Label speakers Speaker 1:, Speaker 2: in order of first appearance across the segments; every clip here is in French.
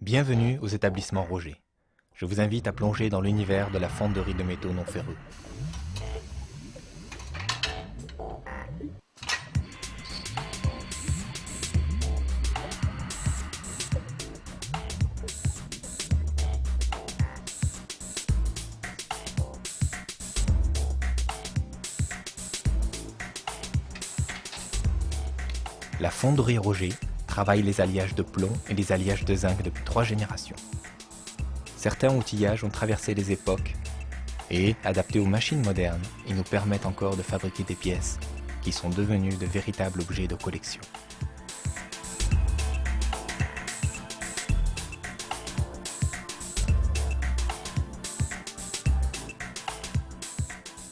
Speaker 1: Bienvenue aux établissements Roger. Je vous invite à plonger dans l'univers de la fonderie de métaux non ferreux. La fonderie Roger travaille les alliages de plomb et les alliages de zinc depuis 3 générations. Certains outillages ont traversé les époques et, adaptés aux machines modernes, ils nous permettent encore de fabriquer des pièces qui sont devenues de véritables objets de collection.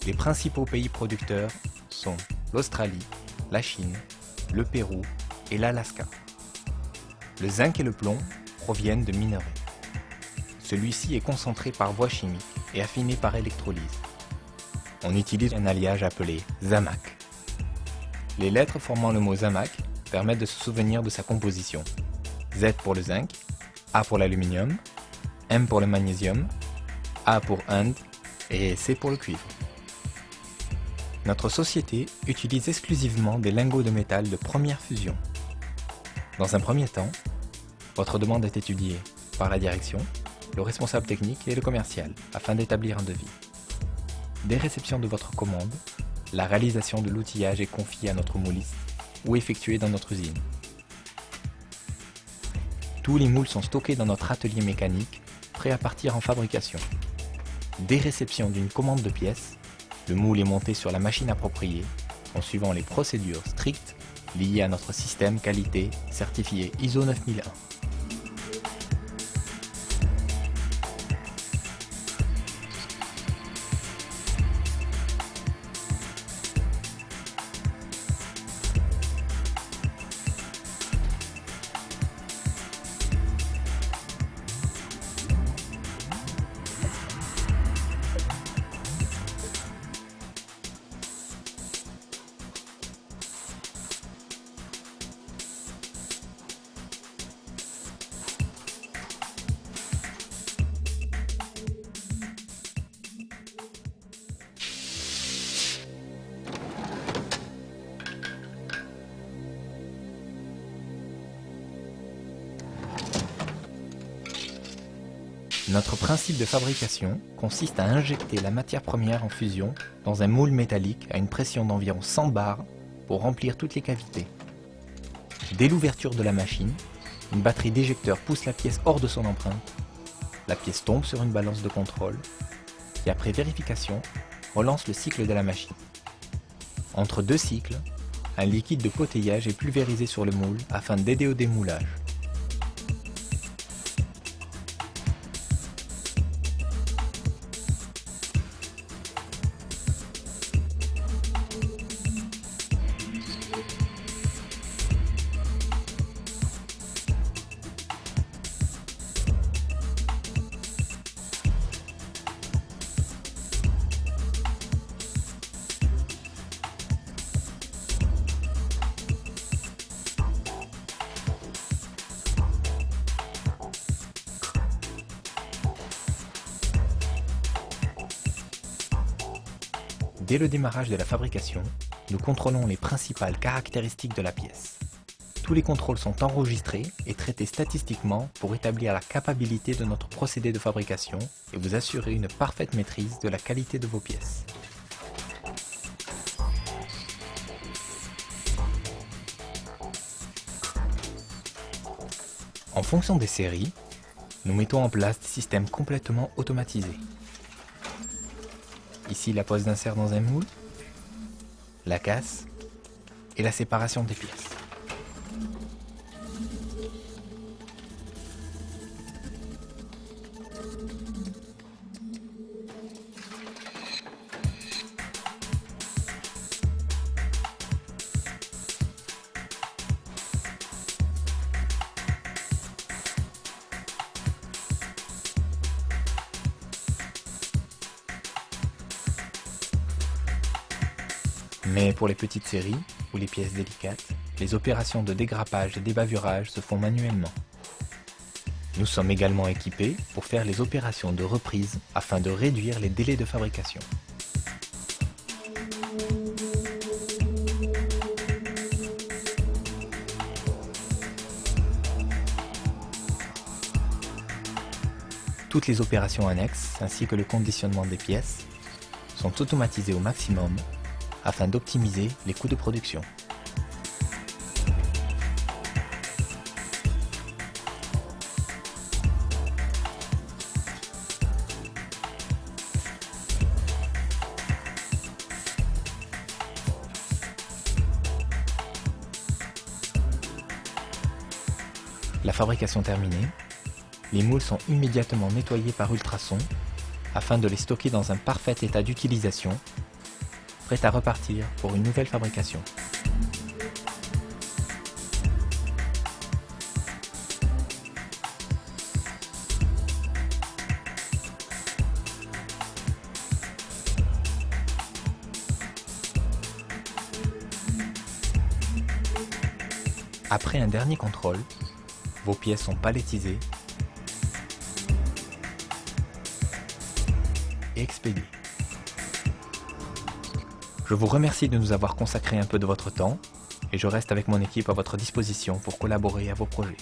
Speaker 1: Les principaux pays producteurs sont l'Australie, la Chine, le Pérou et l'Alaska. Le zinc et le plomb proviennent de minerais. Celui-ci est concentré par voie chimique et affiné par électrolyse. On utilise un alliage appelé Zamac. Les lettres formant le mot Zamac permettent de se souvenir de sa composition. Z pour le zinc, A pour l'aluminium, M pour le magnésium, A pour Inde et C pour le cuivre. Notre société utilise exclusivement des lingots de métal de première fusion. Dans un premier temps, votre demande est étudiée par la direction, le responsable technique et le commercial afin d'établir un devis. Dès réception de votre commande, la réalisation de l'outillage est confiée à notre mouliste ou effectuée dans notre usine. Tous les moules sont stockés dans notre atelier mécanique, prêts à partir en fabrication. Dès réception d'une commande de pièces, le moule est monté sur la machine appropriée en suivant les procédures strictes liées à notre système qualité certifié ISO 9001. Notre principe de fabrication consiste à injecter la matière première en fusion dans un moule métallique à une pression d'environ 100 bars pour remplir toutes les cavités. Dès l'ouverture de la machine, une batterie d'éjecteurs pousse la pièce hors de son empreinte. La pièce tombe sur une balance de contrôle qui, après vérification, relance le cycle de la machine. Entre deux cycles, un liquide de potayage est pulvérisé sur le moule afin d'aider au démoulage. Dès le démarrage de la fabrication, nous contrôlons les principales caractéristiques de la pièce. Tous les contrôles sont enregistrés et traités statistiquement pour établir la capacité de notre procédé de fabrication et vous assurer une parfaite maîtrise de la qualité de vos pièces. En fonction des séries, nous mettons en place des systèmes complètement automatisés. Ici la pose d'insert dans un moule, la casse et la séparation des pièces. Mais pour les petites séries, ou les pièces délicates, les opérations de dégrappage et débavurage se font manuellement. Nous sommes également équipés pour faire les opérations de reprise afin de réduire les délais de fabrication. Toutes les opérations annexes ainsi que le conditionnement des pièces sont automatisées au maximum afin d'optimiser les coûts de production. La fabrication terminée, les moules sont immédiatement nettoyés par ultrasons afin de les stocker dans un parfait état d'utilisation, prêts à repartir pour une nouvelle fabrication. Après un dernier contrôle, vos pièces sont palettisées et expédiées. Je vous remercie de nous avoir consacré un peu de votre temps et je reste avec mon équipe à votre disposition pour collaborer à vos projets.